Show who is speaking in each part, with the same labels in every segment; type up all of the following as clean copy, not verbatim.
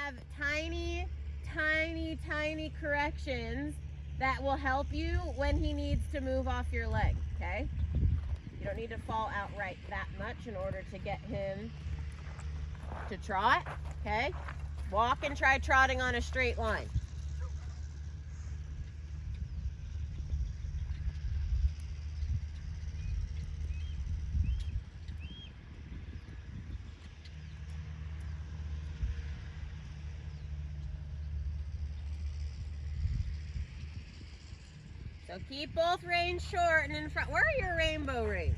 Speaker 1: have tiny, tiny, tiny corrections that will help you when he needs to move off your leg, okay? You don't need to fall outright that much in order to get him to trot, okay? Walk and try trotting on a straight line. So keep both reins short and in front. Where are your rainbow rings?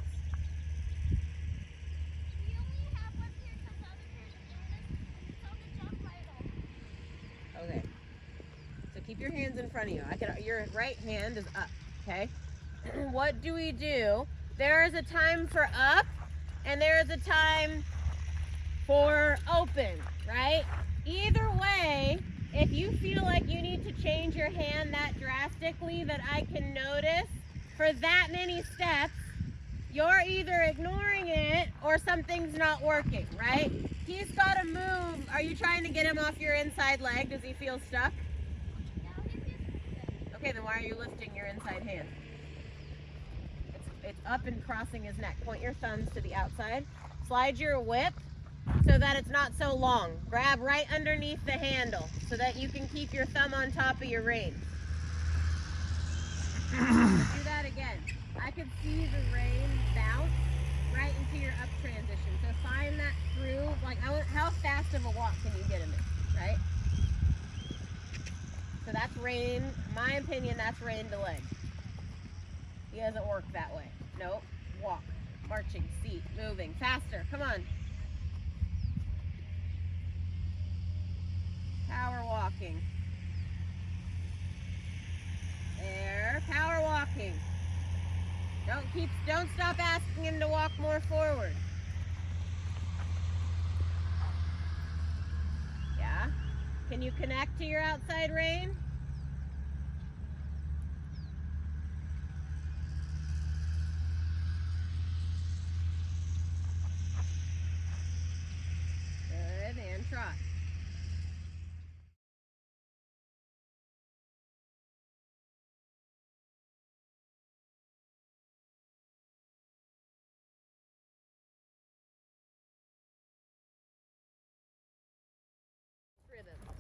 Speaker 2: We only have one pair because the other pair is on the jump right over.
Speaker 1: Okay. So keep your hands in front of you. Your right hand is up, okay? What do we do? There is a time for up and there is a time for open, right? Either way, if you feel like you need to change your hand that drastically that I can notice for that many steps, you're either ignoring it or something's not working, right? He's got to move. Are you trying to get him off your inside leg? Does he feel stuck? Okay, then why are you lifting your inside hand? It's up and crossing his neck. Point your thumbs to the outside. Slide your whip so that it's not so long. Grab right underneath the handle so that you can keep your thumb on top of your rein. Do that again. I could see the rein bounce right into your up transition. So find that through, like how fast of a walk can you get him in, right? So that's rein, in my opinion, that's rein to leg. He doesn't work that way. Nope. Walk, marching, seat, moving, faster. Come on. Power walking. There, power walking. Don't stop asking him to walk more forward. Yeah. Can you connect to your outside rein? Good, and trot.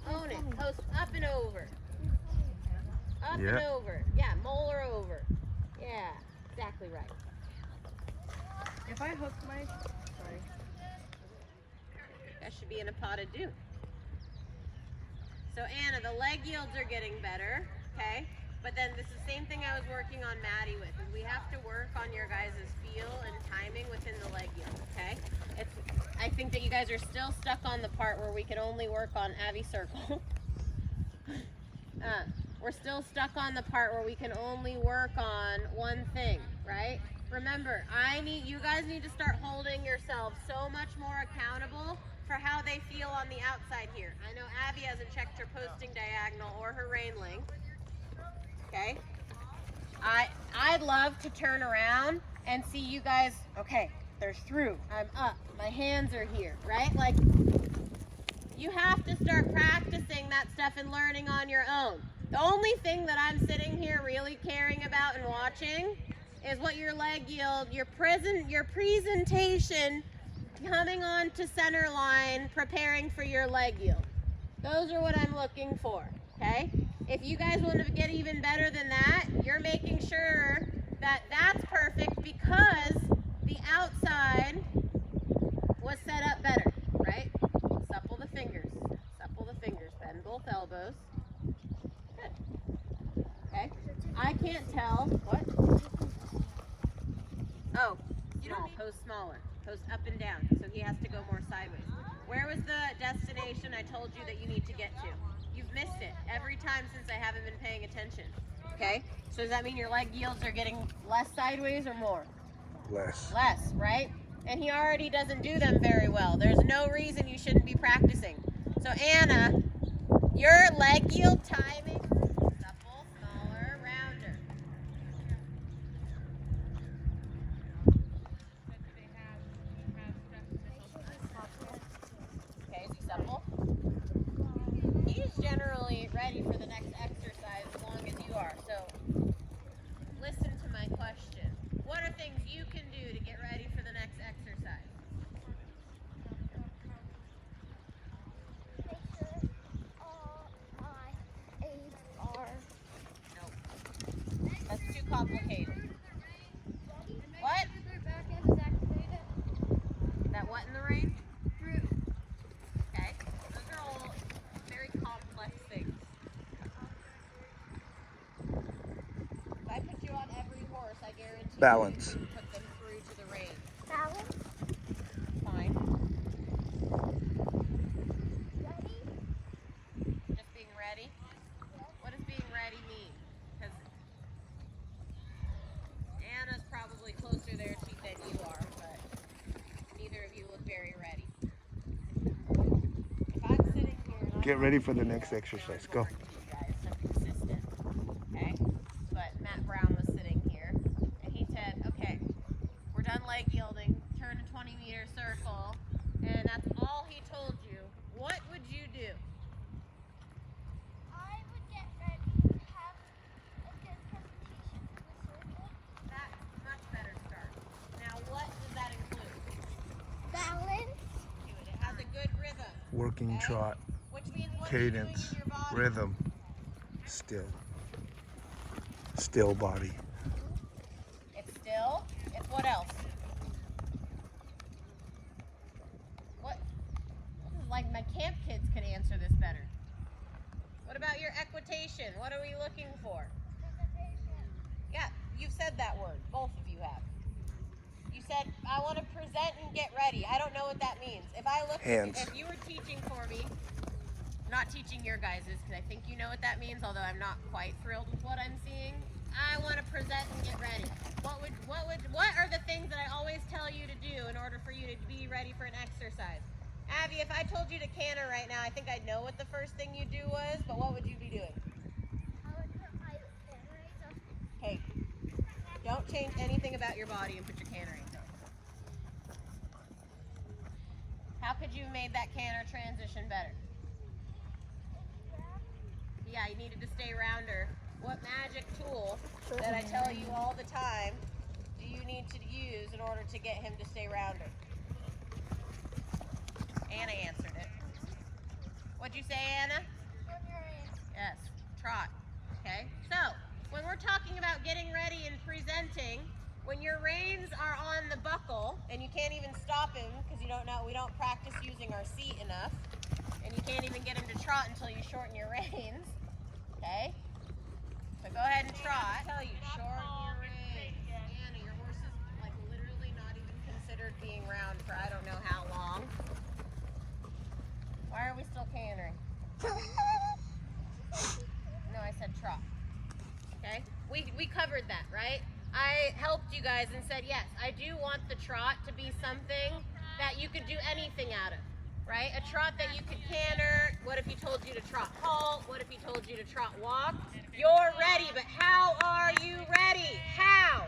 Speaker 1: Own it. Post up and over. Up and over. Yeah, molar over. Yeah, exactly right.
Speaker 3: If I hook my, sorry.
Speaker 1: That should be in a potted dune. So Anna, the leg yields are getting better, okay? But then this is the same thing I was working on Maddie with. Is we have to work on your guys' feel and timing within the leg yield, okay? I think that you guys are still stuck on the part where we can only work on Abby circle. We're still stuck on the part where we can only work on one thing, right? Remember, you guys need to start holding yourselves so much more accountable for how they feel on the outside here. I know Abby hasn't checked her posting diagonal or her rein length. Okay? I'd love to turn around and see you guys, okay, they're through. I'm up. My hands are here, right? Like, you have to start practicing that stuff and learning on your own. The only thing that I'm sitting here really caring about and watching is what your leg yield, your presentation coming on to center line, preparing for your leg yield. Those are what I'm looking for, okay? If you guys want to get even better than that, you're making sure that that's perfect because the outside was set up better, right? Supple the fingers, bend both elbows. Good. Okay, I can't tell, what? Oh, small, post smaller, post up and down, so he has to go more sideways. Where was the destination I told you that you need to get to? You've missed it every time since I haven't been paying attention. Okay, so does that mean your leg yields are getting less sideways or more?
Speaker 4: Less.
Speaker 1: Less, right? And he already doesn't do them very well. There's no reason you shouldn't be practicing. So Anna, your leg yield timing, supple, smaller, rounder. Okay, is he supple?
Speaker 4: Balance.
Speaker 1: put them through to the reins?
Speaker 2: Balance.
Speaker 1: Fine.
Speaker 2: Ready?
Speaker 1: Just being ready. What does being ready mean? Because Anna's probably closer there than you are, but neither of you look very ready. If I'm sitting here and I'm
Speaker 4: Get ready for the
Speaker 1: talking
Speaker 4: next
Speaker 1: to you,
Speaker 4: exercise.
Speaker 1: sounds
Speaker 4: Go.
Speaker 1: boring to you guys, so consistent. Okay? But Matt Brown was sitting here and he said, okay, we're done leg yielding, turn a 20-meter circle, and that's all he told you. What would you do?
Speaker 2: I would get ready, have a good presentation for the circle.
Speaker 1: That's a much better start. Now, what does that include?
Speaker 2: Balance.
Speaker 1: It has a good rhythm.
Speaker 4: Working
Speaker 1: Okay?
Speaker 4: trot.
Speaker 1: Which means what are you doing
Speaker 4: Cadence.
Speaker 1: in your body?
Speaker 4: Rhythm. Still. Still body.
Speaker 1: It's still. It's what else? What? This is like my camp kids could answer this better. What about your equitation? What are we looking for?
Speaker 2: Presentation.
Speaker 1: Yeah, you've said that word. Both of you have. You said, I want to present and get ready. I don't know what that means. If I look,
Speaker 4: Hands.
Speaker 1: if you were teaching for me, not teaching your guys's, because I think you know what that means, although I'm not quite thrilled with what I'm seeing. I want to present and get ready. What are the things that I always tell you to do in order for you to be ready for an exercise? Abby, if I told you to canter right now, I think I'd know what the first thing you do was, but what would you be doing?
Speaker 2: I would put my batteries on.
Speaker 1: Okay, don't change anything about your body and put your cantering on. How could you have made that canter transition better? Yeah, you needed to stay rounder. What magic tool that I tell you all the time do you need to use in order to get him to stay rounder? Anna answered it. What'd you say, Anna?
Speaker 2: Turn your reins.
Speaker 1: Yes, trot. Okay, so when we're talking about getting ready and presenting, when your reins are on the buckle and you can't even stop him because you don't know, we don't practice using our seat enough, and you can't even get him to trot until you shorten your reins. Okay, so go ahead and trot. I tell you, shorten your reins. Anna, your horse is like literally not even considered being round for I don't know how long. Why are we still cantering? No, I said trot. Okay, we covered that, right? I helped you guys and said, yes, I do want the trot to be something that you could do anything out of, right? A trot that you could canter. What if he told you to trot halt? What if he told you to trot walk? You're ready, but how are you ready? How?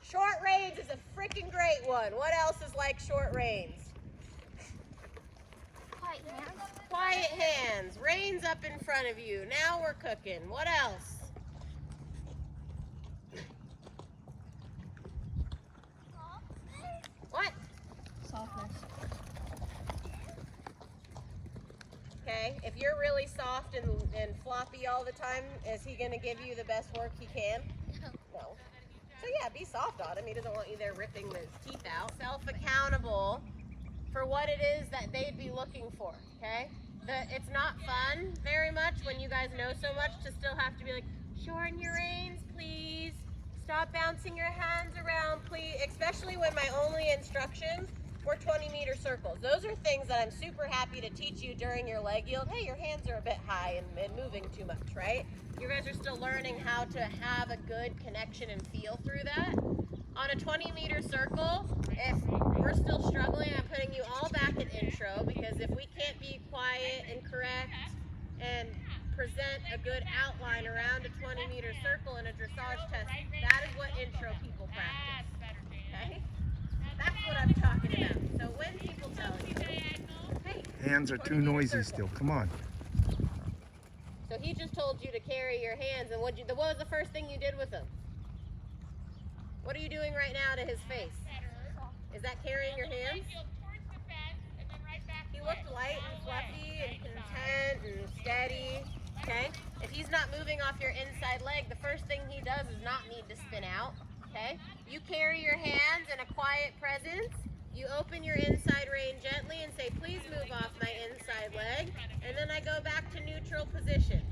Speaker 1: Short reins is a freaking great one. What else is like short reins?
Speaker 2: Quiet hands.
Speaker 1: Quiet hands, reins up in front of you. Now we're cooking. What else? What?
Speaker 3: Softness.
Speaker 1: Okay, if you're really soft and floppy all the time, is he going to give you the best work he can? No. So yeah, be soft on him. He doesn't want you there ripping his teeth out. Self-accountable for what it is that they'd be looking for, okay? It's not fun very much when you guys know so much to still have to be like, shorten your reins, please. Stop bouncing your hands around, please. Especially when my only instructions were 20-meter circles. Those are things that I'm super happy to teach you during your leg yield. Hey, your hands are a bit high and moving too much, right? You guys are still learning how to have a good connection and feel through that. On a 20-meter circle, if we're still struggling, I'm putting you all back at intro, because if we can't be quiet and correct and present a good outline around a 20-meter circle in a dressage test, that is what intro people practice, okay? That's what I'm talking about. So when people tell you, hey,
Speaker 4: Hands are too
Speaker 1: 20-meter
Speaker 4: noisy
Speaker 1: circle.
Speaker 4: still. Come on.
Speaker 1: So he just told you to carry your hands, and what was the first thing you did with him? What are you doing right now to his face? Is that carrying your hands? He looked light and fluffy and content and steady, okay? If he's not moving off your inside leg, the first thing he does is not need to spin out, okay? You carry your hands in a quiet presence. You open your inside rein gently and say, please move off my inside leg. And then I go back to neutral position.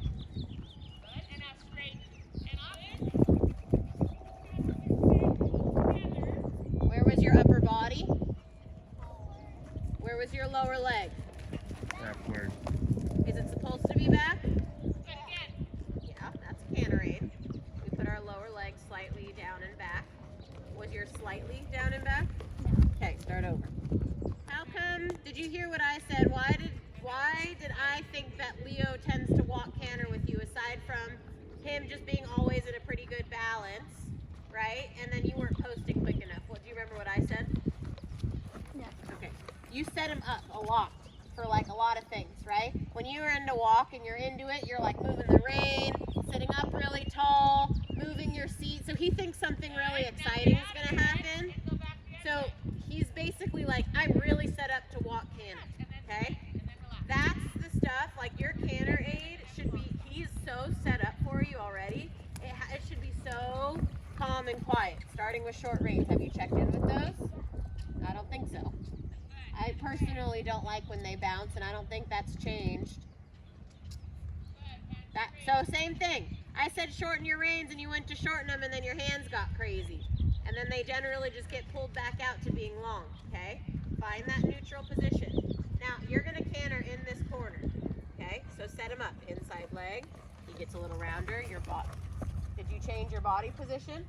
Speaker 1: body? Where was your lower leg?
Speaker 4: Backward.
Speaker 1: Is it supposed to be back? Yeah, that's a canter aid. We put our lower leg slightly down and back. Was yours slightly down and back? Okay, start over. How come, did you hear what I said? Why did I think that Leo tends to walk canter with you, aside from him just being always in a pretty good balance, right? And then you weren't posting quick enough. What, do you remember what I said?
Speaker 2: No.
Speaker 1: Okay. You set him up a lot for like a lot of things, right? When you're into walk and you're into it, you're like moving the rein, sitting up really tall, moving your seat. So he thinks something really exciting is going to happen. So he's basically like, I'm really set up to walk canter, okay? That's the stuff, like your canter aid should be, he's so set up for you already. It should be so calm and quiet, starting with short reins. Have you checked in with those? I don't think so. I personally don't like when they bounce, and I don't think that's changed. So same thing. I said shorten your reins, and you went to shorten them, and then your hands got crazy. And then they generally just get pulled back out to being long, okay? Find that neutral position. Now, you're going to canter in this corner, okay? So set him up. Inside leg. He gets a little rounder. Your body. Did you change your body position?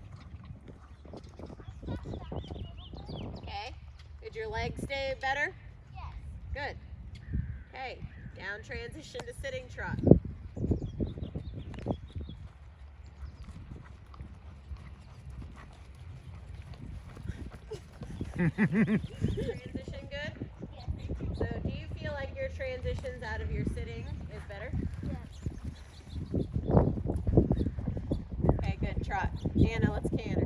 Speaker 1: Okay. Did your leg stay better?
Speaker 2: Yes.
Speaker 1: Good. Okay. Down transition to sitting trot. Transition good?
Speaker 2: Yes.
Speaker 1: So do you feel like your transitions out of your sitting is better?
Speaker 2: Yes.
Speaker 1: Okay, good. Trot. Anna, let's canter.